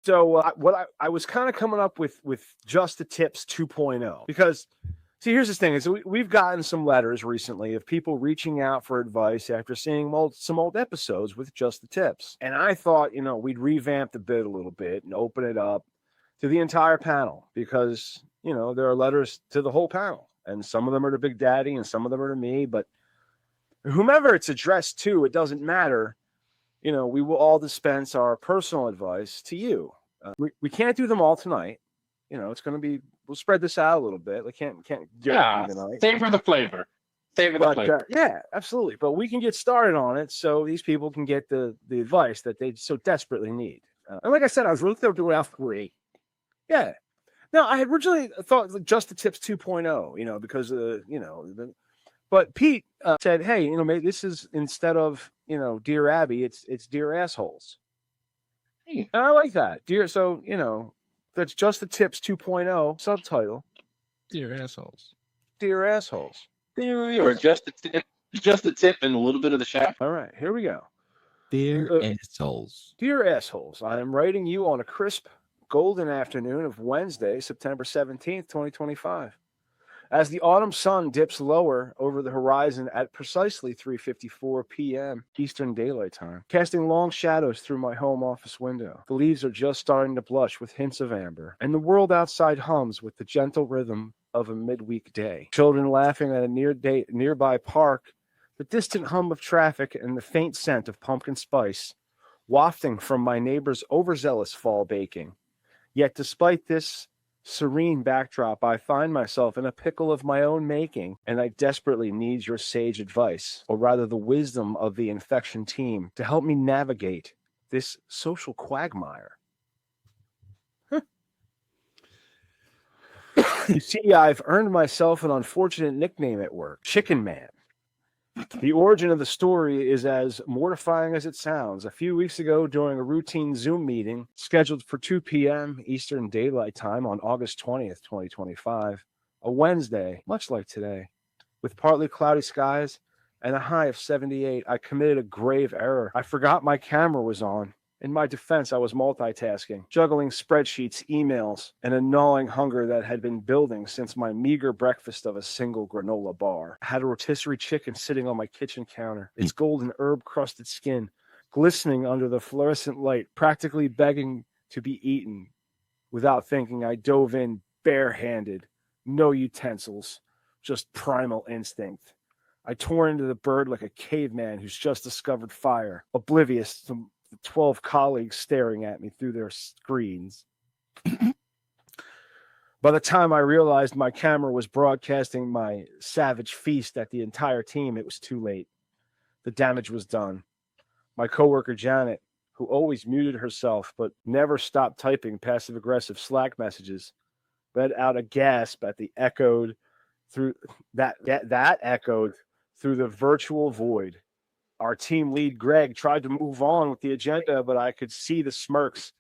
So I was kind of coming up with just the tips 2.0 because see, here's the thing: is we've gotten some letters recently of people reaching out for advice after seeing some old episodes with just the tips, and I thought we'd revamp the bit a little bit and open it up to the entire panel because there are letters to the whole panel, and some of them are to Big Daddy and some of them are to me, but whomever it's addressed to, it doesn't matter. We will all dispense our personal advice to you. We can't do them all tonight. It's going to be, we'll spread this out a little bit. We can't do Yeah, it tonight. savor the flavor. Savor the flavor. Yeah, absolutely. But we can get started on it so these people can get the advice that they so desperately need. And like I said, I was really doing out 3. Yeah. No, I had originally thought just the tips 2.0, because but Pete said, hey, maybe this is instead of, Dear Abby, it's Dear Assholes. Hey. And I like that. So, that's just the tips 2.0 subtitle. Dear Assholes. Dear Assholes. Or just the tip and a little bit of the shaft. All right, here we go. Dear Assholes. Dear Assholes, I am writing you on a crisp, golden afternoon of Wednesday, September 17th, 2025. As the autumn sun dips lower over the horizon at precisely 3:54 p.m. Eastern Daylight Time, casting long shadows through my home office window. The leaves are just starting to blush with hints of amber, and the world outside hums with the gentle rhythm of a midweek day. Children laughing at a nearby park, the distant hum of traffic, and the faint scent of pumpkin spice wafting from my neighbor's overzealous fall baking. Yet despite this serene backdrop, I find myself in a pickle of my own making, and I desperately need your sage advice, or rather the wisdom of the infection team, to help me navigate this social quagmire. You see, I've earned myself an unfortunate nickname at work, Chicken Man. The origin of the story is as mortifying as it sounds. A few weeks ago, during a routine Zoom meeting scheduled for 2 p.m. Eastern Daylight Time on August 20th, 2025, a Wednesday, much like today, with partly cloudy skies and a high of 78, I committed a grave error. I forgot my camera was on. In my defense, I was multitasking, juggling spreadsheets, emails, and a gnawing hunger that had been building since my meager breakfast of a single granola bar. I had a rotisserie chicken sitting on my kitchen counter, its golden herb-crusted skin glistening under the fluorescent light, practically begging to be eaten. Without thinking, I dove in barehanded, no utensils, just primal instinct. I tore into the bird like a caveman who's just discovered fire, oblivious to the 12 colleagues staring at me through their screens. By the time I realized my camera was broadcasting my savage feast at the entire team, it was too late. The damage was done. My coworker Janet, who always muted herself but never stopped typing passive-aggressive Slack messages, let out a gasp at the echoed through that echoed through the virtual void. Our team lead, Greg, tried to move on with the agenda, but I could see the smirks.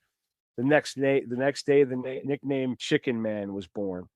The next day, the nickname Chicken Man was born.